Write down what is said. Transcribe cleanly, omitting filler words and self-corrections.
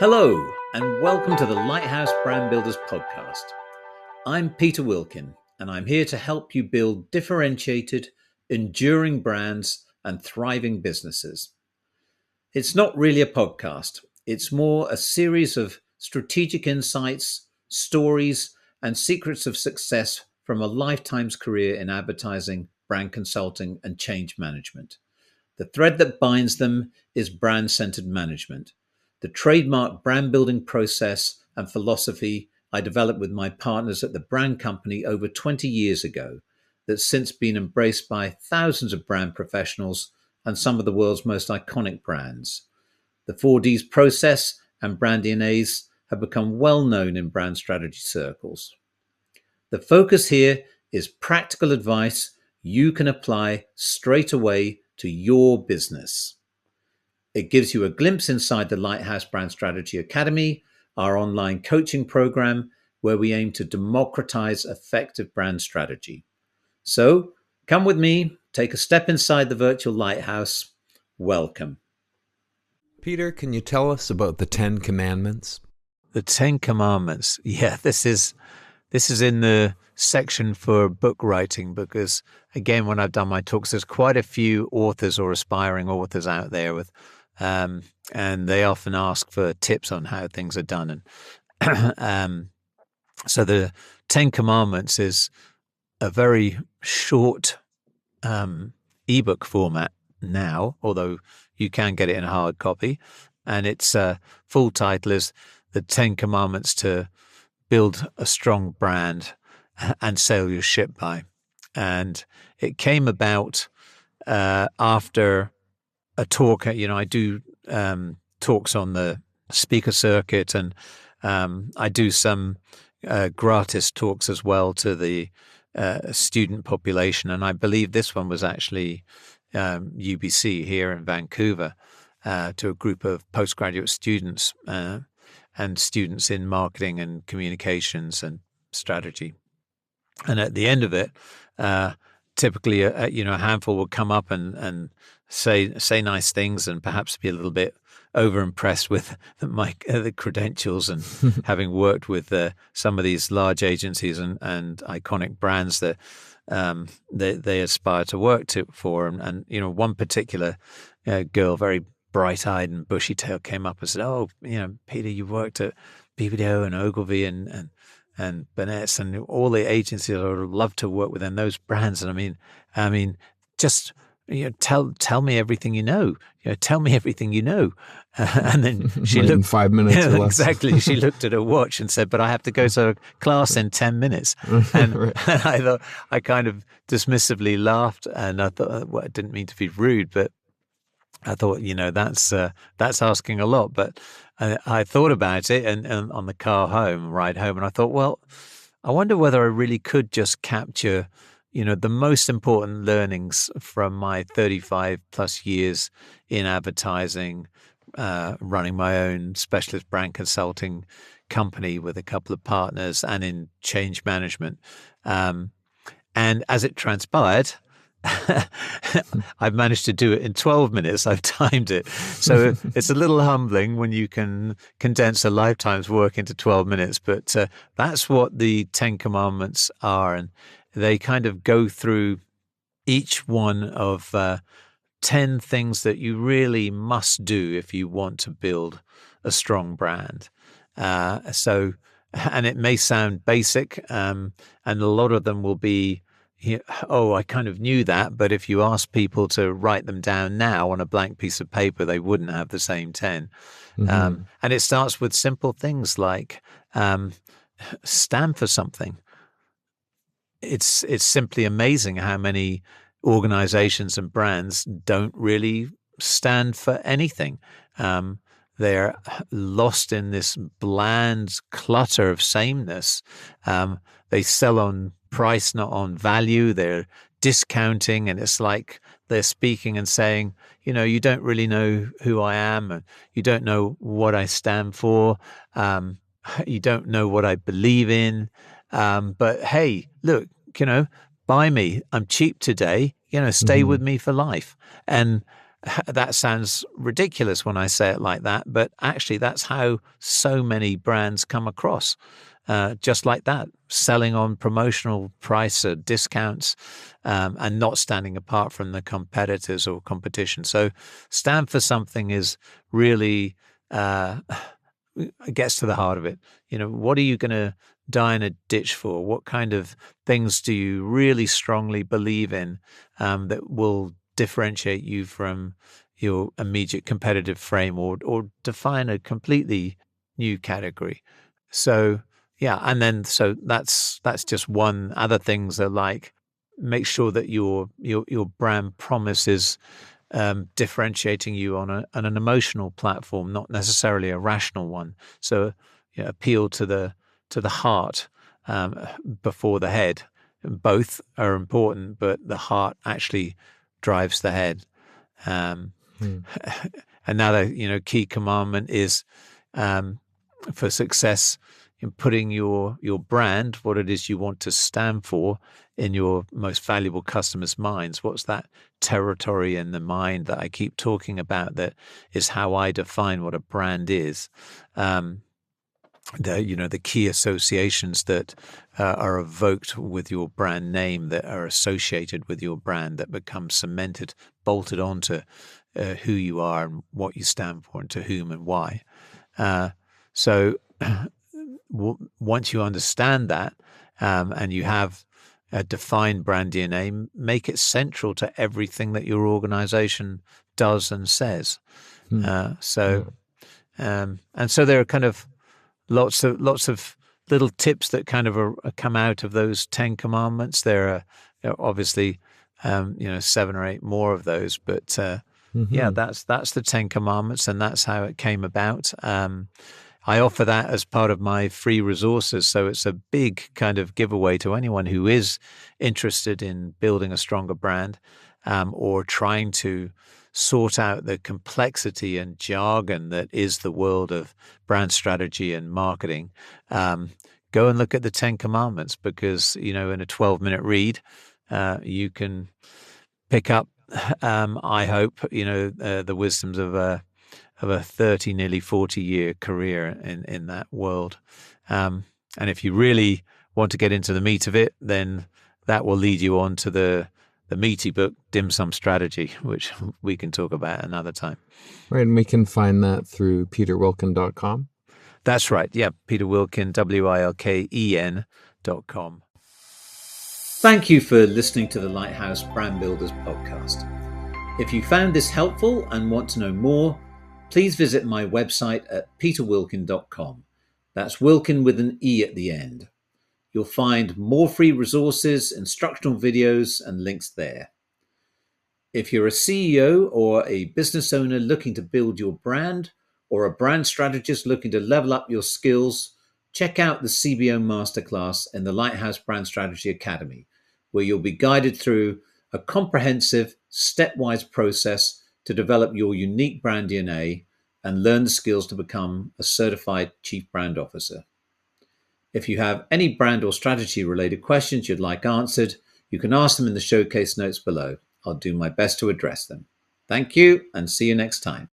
Hello, and welcome to the Lighthouse Brand Builders podcast. I'm Peter Wilkin, and I'm here to help you build differentiated, enduring brands and thriving businesses. It's not really a podcast. It's more a series of strategic insights, stories, and secrets of success from a lifetime's career in advertising, brand consulting, and change management. The thread that binds them is brand-centered management, the trademark brand building process and philosophy I developed with my partners at the brand company over 20 years ago, that's since been embraced by thousands of brand professionals and some of the world's most iconic brands. The 4Ds process and brand DNAs have become well known in brand strategy circles. The focus here is practical advice you can apply straight away to your business. It gives you a glimpse inside the Lighthouse Brand Strategy Academy, our online coaching program, where we aim to democratize effective brand strategy. So come with me, take a step inside the virtual lighthouse. Welcome. Peter, can you tell us about the 10 Commandments? The 10 Commandments. Yeah, this is in the section for book writing because, again, when I've done my talks, there's quite a few authors or aspiring authors out there with, and they often ask for tips on how things are done. And so the 10 Commandments is a very short ebook format now, although you can get it in a hard copy. And its full title is The 10 Commandments to Build a Strong Brand and Sail Your Ship By. And it came about after a talk. I do talks on the speaker circuit, and I do some gratis talks as well to the student population. And I believe this one was actually UBC here in Vancouver to a group of postgraduate students and students in marketing and communications and strategy. And at the end of it, typically, a handful will come up and say nice things and perhaps be a little bit overimpressed with the credentials and having worked with some of these large agencies and iconic brands that they aspire to work for. And one particular girl, very bright-eyed and bushy-tailed, came up and said, "Oh, Peter, you worked at BBDO and Ogilvy and Burnett's and all the agencies. I would love to work with them, those brands. And I mean, just tell me everything you know. Tell me everything you know." And then she looked 5 minutes. Or less. Exactly. She looked at her watch and said, "But I have to go to a class in 10 minutes." And, Right. and I thought, I kind of dismissively laughed, and I thought, well, I didn't mean to be rude, but I thought, that's asking a lot. But I thought about it and on the ride home, and I thought, well, I wonder whether I really could just capture, the most important learnings from my 35 plus years in advertising, running my own specialist brand consulting company with a couple of partners and in change management. And as it transpired, I've managed to do it in 12 minutes. I've timed it. So it's a little humbling when you can condense a lifetime's work into 12 minutes. But that's what the 10 Commandments are. And they kind of go through each one of 10 things that you really must do if you want to build a strong brand. And it may sound basic, and a lot of them will be, I kind of knew that, but if you ask people to write them down now on a blank piece of paper, they wouldn't have the same 10. Mm-hmm. And it starts with simple things like stand for something. It's simply amazing how many organizations and brands don't really stand for anything. They're lost in this bland clutter of sameness. They sell on price, not on value. They're discounting, and it's like they're speaking and saying, you don't really know who I am, and you don't know what I stand for. You don't know what I believe in. But hey, look, buy me. I'm cheap today. Stay with me for life. And that sounds ridiculous when I say it like that, but actually that's how so many brands come across. Just like that, selling on promotional price or discounts, and not standing apart from the competitors or competition. So stand for something is really gets to the heart of it. What are you going to die in a ditch for? What kind of things do you really strongly believe in that will differentiate you from your immediate competitive frame, or define a completely new category? So yeah, and then so that's just one. Other things are like, make sure that your brand promise is differentiating you on an emotional platform, not necessarily a rational one. So appeal to the heart before the head. Both are important, but the heart actually drives the head. Another key commandment is for success in putting your brand, what it is you want to stand for, in your most valuable customers' minds. What's that territory in the mind that I keep talking about? That is how I define what a brand is. The key associations that are evoked with your brand name, that are associated with your brand, that become cemented, bolted onto who you are and what you stand for, and to whom and why. So once you understand that, and you have a defined brand DNA, make it central to everything that your organization does and says. And so there are kind of lots of little tips that kind of come out of those 10 commandments. There are obviously 7 or 8 more of those, but that's the 10 commandments, and that's how it came about. I offer that as part of my free resources, so it's a big kind of giveaway to anyone who is interested in building a stronger brand, or trying to sort out the complexity and jargon that is the world of brand strategy and marketing. Go and look at the 10 commandments, because in a 12-minute read, you can pick up, I hope, the wisdoms of a 30, nearly 40-year career in that world. And if you really want to get into the meat of it, then that will lead you on to the meaty book, Dim Sum Strategy, which we can talk about another time. Right, and we can find that through peterwilkin.com. That's right. Yeah, Peter Wilkin, WILKEN.com. Thank you for listening to the Lighthouse Brand Builders podcast. If you found this helpful and want to know more, please visit my website at peterwilkin.com. That's Wilkin with an E at the end. You'll find more free resources, instructional videos, and links there. If you're a CEO or a business owner looking to build your brand, or a brand strategist looking to level up your skills, check out the CBO Masterclass in the Lighthouse Brand Strategy Academy, where you'll be guided through a comprehensive, stepwise process to develop your unique brand DNA and learn the skills to become a certified Chief Brand Officer. If you have any brand or strategy related questions you'd like answered, you can ask them in the showcase notes below. I'll do my best to address them. Thank you, and see you next time.